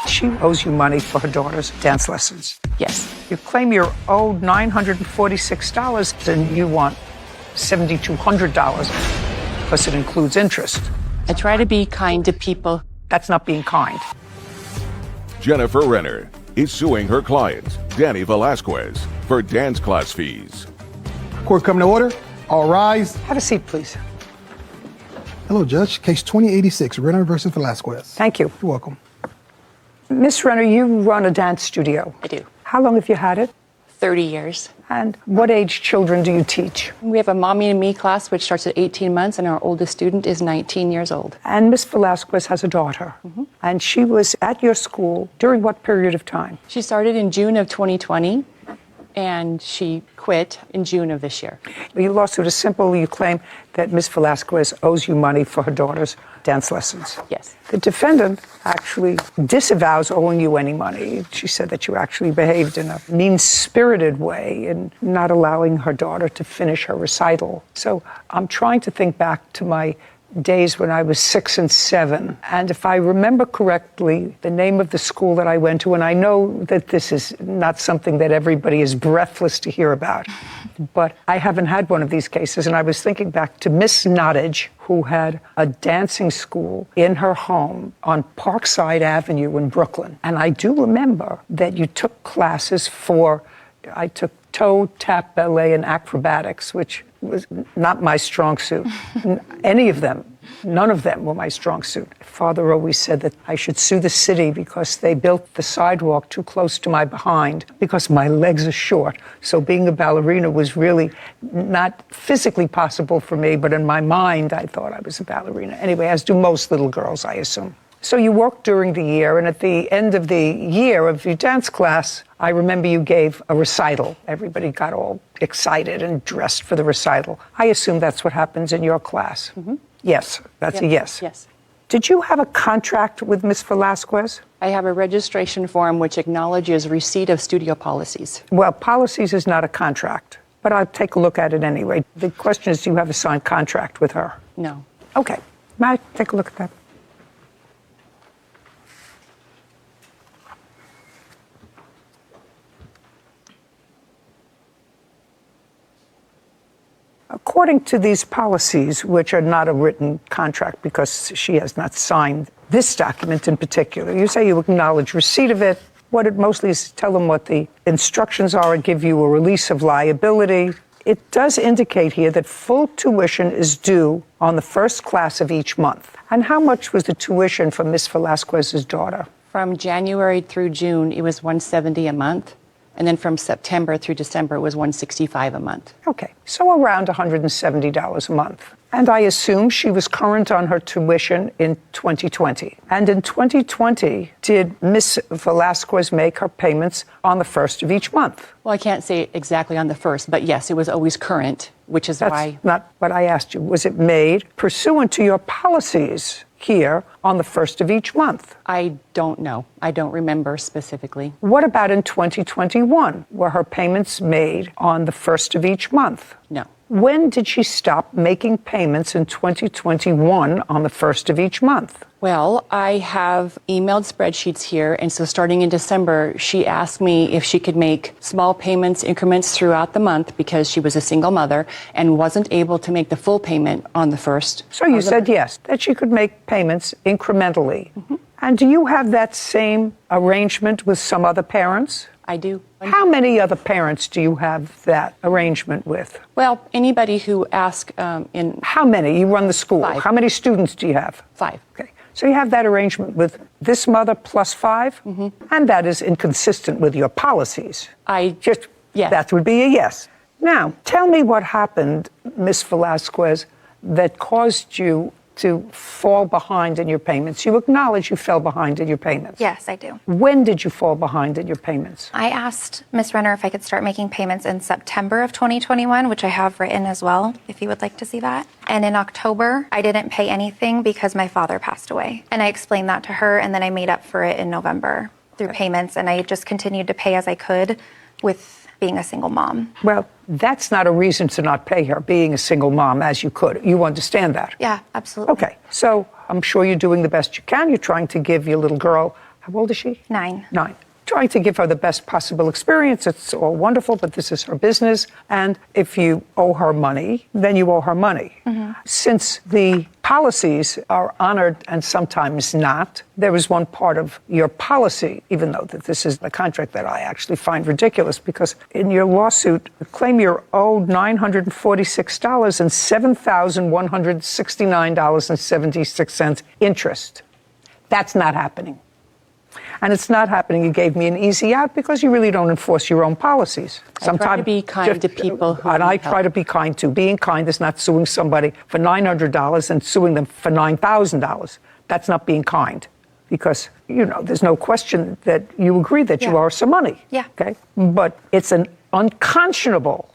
She owes you money for her daughter's dance lessons. Yes. You claim you're owed $946 and you want $7,200 because it includes interest. I try to be kind to people. That's not being kind. Jennifer Renner is suing her client, Danny Velasquez, for dance class fees. Court coming to order. All rise. Have a seat, please. Hello, Judge. Case 2086, Renner versus Velasquez. Thank you. You're welcome. Miss Renner, you run a dance studio. I do. How long have you had it? 30 years. And what age children do you teach? We have a mommy and me class, which starts at 18 months, and our oldest student is 19 years old. And Miss Velasquez has a daughter. Mm-hmm. And she was at your school during what period of time? She started in June of 2020, and she quit in June of this year. Your lawsuit is simple. You claim that Miss Velasquez owes you money for her daughter's dance lessons. Yes. The defendant actually disavows owing you any money. She said that you actually behaved in a mean-spirited way in not allowing her daughter to finish her recital. So I'm trying to think back to my days when I was 6 and 7. And if I remember correctly, the name of the school that I went to, and I know that this is not something that everybody is breathless to hear about, but I haven't had one of these cases. And I was thinking back to Miss Nottage, who had a dancing school in her home on Parkside Avenue in Brooklyn. And I do remember that you took classes I took toe, tap, ballet, and acrobatics, which was not my strong suit. Any of them, none of them were my strong suit. Father always said that I should sue the city because they built the sidewalk too close to my behind because my legs are short. So being a ballerina was really not physically possible for me, but in my mind, I thought I was a ballerina. Anyway, as do most little girls, I assume. So you worked during the year, and at the end of the year of your dance class, I remember you gave a recital. Everybody got all excited and dressed for the recital. I assume that's what happens in your class. Mm-hmm. Yes, that's a yes. Yes. Did you have a contract with Miss Velasquez? I have a registration form which acknowledges receipt of studio policies. Well, policies is not a contract, but I'll take a look at it anyway. The question is, do you have a signed contract with her? No. Okay. May I take a look at that? According to these policies, which are not a written contract because she has not signed this document in particular, you say you acknowledge receipt of it. What it mostly is tell them what the instructions are and give you a release of liability. It does indicate here that full tuition is due on the first class of each month. And how much was the tuition for Miss Velasquez's daughter? From January through June, it was $170 a month. And then from September through December, it was $165 a month. Okay, so around $170 a month. And I assume she was current on her tuition in 2020. And in 2020, did Miss Velasquez make her payments on the first of each month? Well, I can't say exactly on the first, but yes, it was always current, which is why. That's not what I asked you. Was it made pursuant to your policies here on the first of each month? I don't know. I don't remember specifically. What about in 2021? Were her payments made on the first of each month? No. When did she stop making payments in 2021 on the first of each month? Well, I have emailed spreadsheets here, and so starting in December, she asked me if she could make small payments, increments throughout the month because she was a single mother and wasn't able to make the full payment on the first. So you said yes, that she could make payments incrementally. Mm-hmm. And do you have that same arrangement with some other parents? I do. How many other parents do you have that arrangement with? Well, anybody who asks in... How many? You run the school. 5. How many students do you have? 5. Okay. So you have that arrangement with this mother plus 5? Mm-hmm. And that is inconsistent with your policies. Yes. That would be a yes. Now, tell me what happened, Miss Velasquez, that caused you to fall behind in your payments. You acknowledge you fell behind in your payments. Yes, I do. When did you fall behind in your payments? I asked Ms. Renner if I could start making payments in September of 2021, which I have written as well, if you would like to see that. And in October, I didn't pay anything because my father passed away. And I explained that to her, and then I made up for it in November through payments, and I just continued to pay as I could with being a single mom. Well, that's not a reason to not pay her, being a single mom, as you could. You understand that? Yeah, absolutely. Okay, so I'm sure you're doing the best you can. You're trying to give your little girl How old is she? 9. 9. Trying to give her the best possible experience. It's all wonderful, but this is her business. And if you owe her money, then you owe her money. Since the policies are honored and sometimes not, there is one part of your policy, even though that this is a contract that I actually find ridiculous, because in your lawsuit, you claim you're owed $946 and $7,169.76 interest. That's not happening. And it's not happening. You gave me an easy out because you really don't enforce your own policies. I try to be kind to people who and I need try help. to be kind too. Being kind is not suing somebody for $900 and suing them for $9,000. That's not being kind, because there's no question that you agree that you Yeah. owe some money. Yeah. Okay. But it's an unconscionable.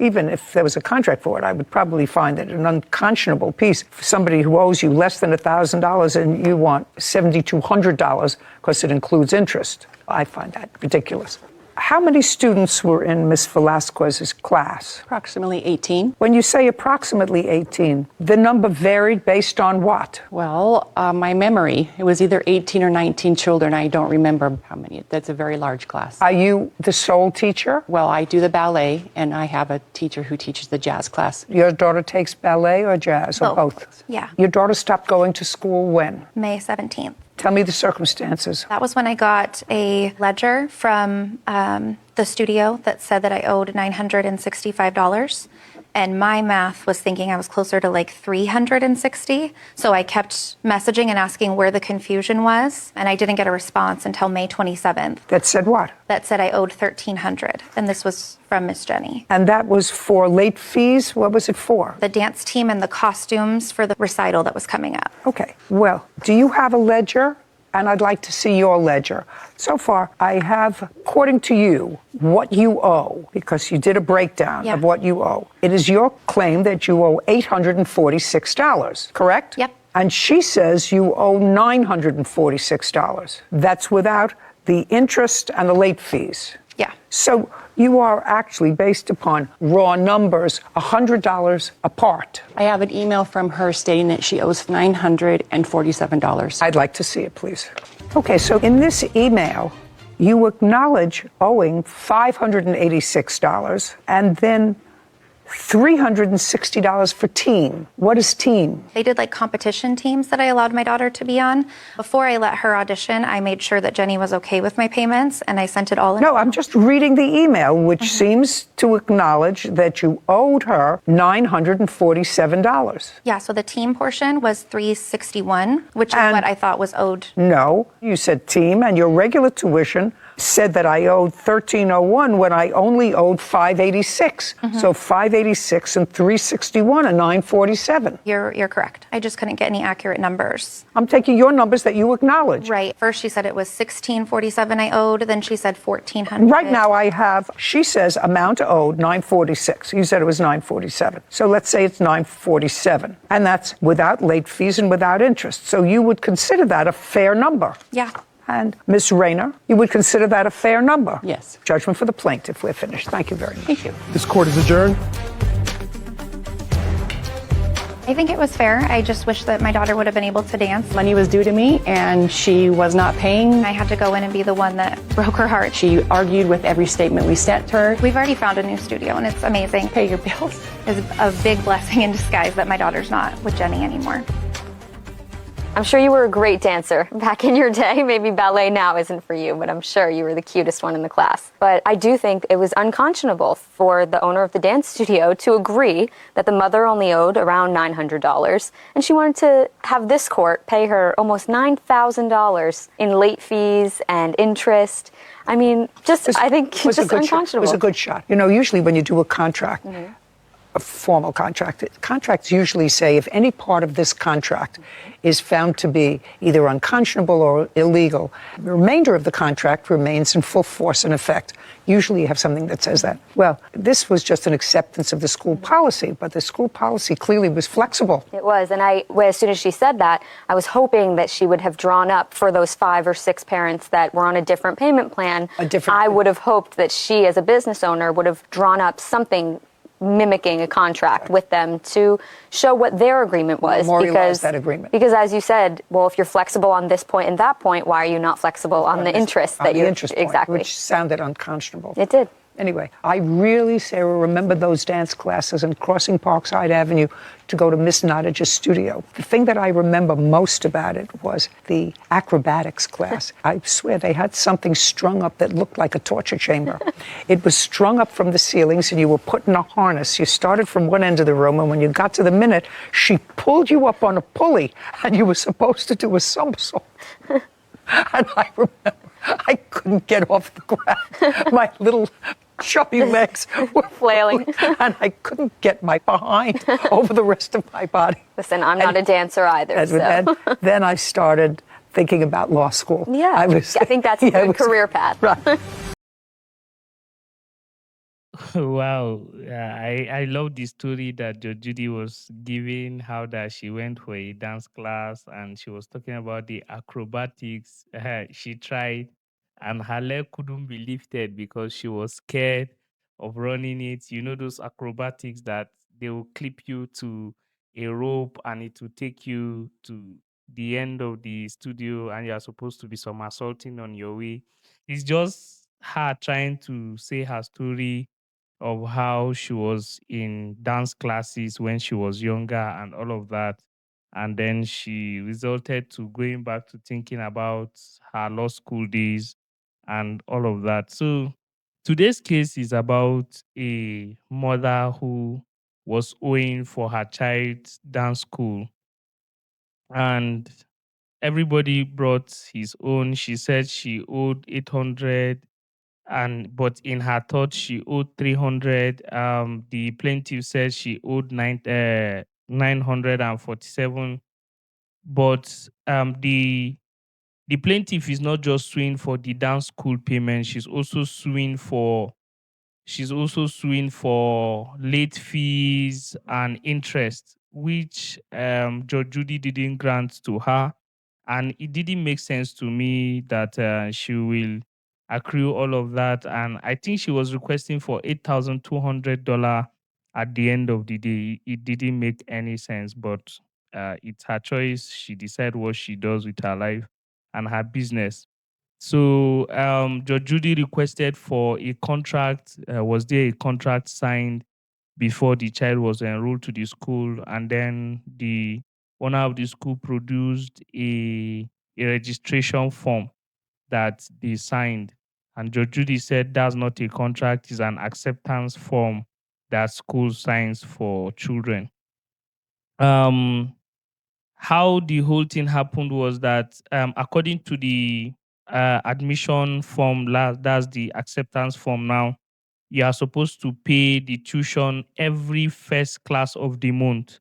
Even if there was a contract for it, I would probably find it an unconscionable piece for somebody who owes you less than $1,000 and you want $7,200 because it includes interest. I find that ridiculous. How many students were in Miss Velasquez's class? Approximately 18. When you say approximately 18, the number varied based on what? Well, my memory, it was either 18 or 19 children. I don't remember how many. That's a very large class. Are you the sole teacher? Well, I do the ballet, and I have a teacher who teaches the jazz class. Your daughter takes ballet or jazz or Both. both? Yeah. Your daughter stopped going to school when? May 17th. Tell me the circumstances. That was when I got a ledger from the studio that said that I owed $965. And my math was thinking I was closer to like 360. So I kept messaging and asking where the confusion was. And I didn't get a response until May 27th. That said what? That said I owed $1,300. And this was from Miss Jenny. And that was for late fees? What was it for? The dance team and the costumes for the recital that was coming up. Okay. Well, do you have a ledger? And I'd like to see your ledger. So far, I have, according to you, what you owe, because you did a breakdown Yeah. of what you owe. It is your claim that you owe $846, correct? Yep. And she says you owe $946. That's without the interest and the late fees. Yeah. So you are actually, based upon raw numbers, $100 apart. I have an email from her stating that she owes $947. I'd like to see it, please. Okay, so in this email, you acknowledge owing $586 and then $360 for team. What is team? They did like competition teams that I allowed my daughter to be on. Before I let her audition, I made sure that Jenny was okay with my payments, and I sent it all in. No, I'm just reading the email, which seems to acknowledge that you owed her $947. Yeah, so the team portion was $361, which is And- what I thought was owed. No, you said team, and your regular tuition said that I owed $1,301 when I only owed $586. So $586 and $361 and $947. You're correct. I just couldn't get any accurate numbers. I'm taking your numbers that you acknowledge. Right. First she said it was $1,647 I owed, then she said $1,400. Right now I have, she says amount owed $946. You said it was $947. So let's say it's $947. And that's without late fees and without interest. So you would consider that a fair number. Yeah. And Ms. Renner, you would consider that a fair number? Yes. Judgment for the plaintiff. We're finished. Thank you very much. Thank you. This court is adjourned. I think it was fair. I just wish that my daughter would have been able to dance. Money was due to me, and she was not paying. I had to go in and be the one that broke her heart. She argued with every statement we sent her. We've already found a new studio, and it's amazing. Pay your bills. It's a big blessing in disguise that my daughter's not with Jenny anymore. I'm sure you were a great dancer back in your day. Maybe ballet now isn't for you, but I'm sure you were the cutest one in the class. But I do think it was unconscionable for the owner of the dance studio to agree that the mother only owed around $900, and she wanted to have this court pay her almost $9,000 in late fees and interest. I mean, I think it's just unconscionable. It was a good shot. You know, usually when you do a contract, a formal contract, contracts usually say if any part of this contract is found to be either unconscionable or illegal, the remainder of the contract remains in full force and effect. Usually you have something that says that. Well, this was just an acceptance of the school policy, but the school policy clearly was flexible. It was, and as soon as she said that, I was hoping that she would have drawn up for those 5 or 6 parents that were on a different payment plan. I would have hoped that she, as a business owner, would have drawn up something mimicking a contract with them to show what their agreement was. Memorialize that agreement. Because as you said, well, if you're flexible on this point and that point, why are you not flexible on the interest that the you're interest point, exactly? which sounded unconscionable. It did. Anyway, I really, Sarah, remember those dance classes and crossing Parkside Avenue to go to Miss Nottage's studio. The thing that I remember most about it was the acrobatics class. I swear they had something strung up that looked like a torture chamber. It was strung up from the ceilings and you were put in a harness. You started from one end of the room, and when you got to the minute, she pulled you up on a pulley and you were supposed to do a somersault. And I remember I couldn't get off the ground. My little chubby legs were Flailing. and I couldn't get my behind over the rest of my body. Listen, I'm not a dancer either. And then I started thinking about law school. Yeah, I think that's a good career path. Right. Wow, I love the story that Judy was giving, how that she went for a dance class and she was talking about the acrobatics she tried, and her leg couldn't be lifted because she was scared of running it. You know those acrobatics that they will clip you to a rope and it will take you to the end of the studio and you're supposed to be somersaulting on your way. It's just her trying to say her story of how she was in dance classes when she was younger and all of that. And then she resulted to going back to thinking about her law school days and all of that. So today's case is about a mother who was owing for her child's dance school. And everybody brought his own. She said she owed 800, and but in her thought she owed 300. The plaintiff said she owed 947. But the plaintiff is not just suing for the dance school payment, she's also suing for late fees and interest, which Judge Judy didn't grant to her. And it didn't make sense to me that she will accrue all of that. And I think she was requesting for $8,200 at the end of the day. It didn't make any sense, but it's her choice. She decides what she does with her life and her business. So Judge Judy requested for a contract. Was there a contract signed before the child was enrolled to the school? And then the owner of the school produced a registration form that they signed. And Judge Judy said that's not a contract, it's an acceptance form that school signs for children. Um, how the whole thing happened was that according to the admission form, that's the acceptance form now, you are supposed to pay the tuition every first class of the month.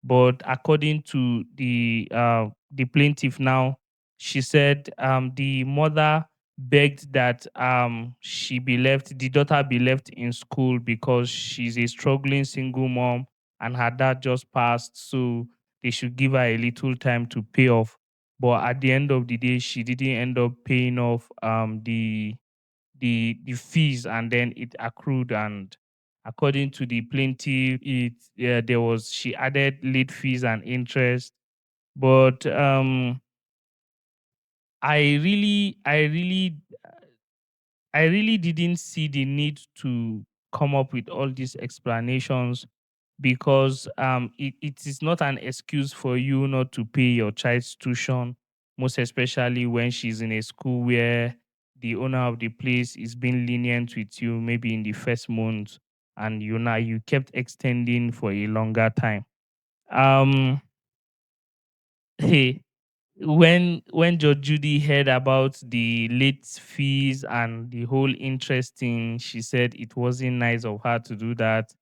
But according to the plaintiff now, she said the mother begged that the daughter be left in school because she's a struggling single mom and her dad just passed, so they should give her a little time to pay off. But at the end of the day, she didn't end up paying off the fees, and then it accrued. And according to the plaintiff, she added late fees and interest. But I really, I really, I really didn't see the need to come up with all these explanations, because it is not an excuse for you not to pay your child's tuition, most especially when she's in a school where the owner of the place is being lenient with you, maybe in the first month, and you kept extending for a longer time. Um, hey, when Judge Judy heard about the late fees and the whole interest thing, she said it wasn't nice of her to do that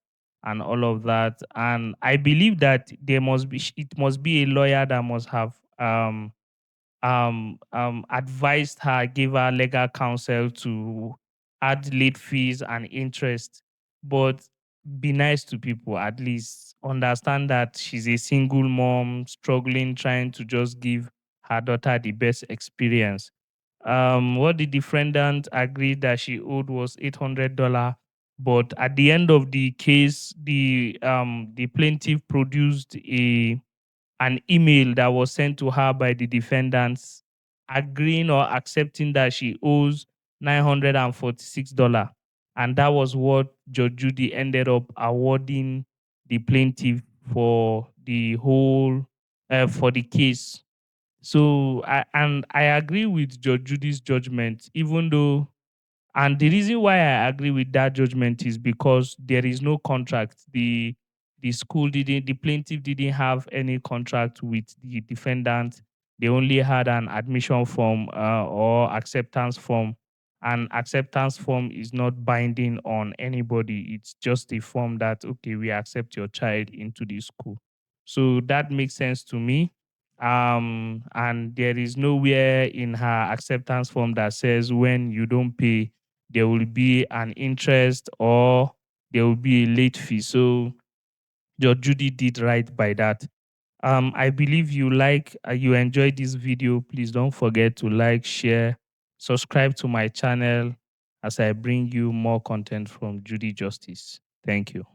and all of that. And I believe that it must be a lawyer that must have advised her, gave her legal counsel to add late fees and interest. But be nice to people, at least understand that she's a single mom struggling, trying to just give her daughter the best experience. What the defendant agreed that she owed was $800, But at the end of the case, the plaintiff produced an email that was sent to her by the defendants agreeing or accepting that she owes $946. And that was what Judge Judy ended up awarding the plaintiff for the whole for the case. So I agree with Judge Judy's judgment, even though, and the reason why I agree with that judgment is because there is no contract. The plaintiff didn't have any contract with the defendant. They only had an admission form or acceptance form. An acceptance form is not binding on anybody. It's just a form that, okay, we accept your child into the school. So that makes sense to me. And there is nowhere in her acceptance form that says when you don't pay, there will be an interest or there will be a late fee. So Judge Judy did right by that. I believe you enjoyed this video. Please don't forget to like, share, subscribe to my channel as I bring you more content from Judy Justice. Thank you.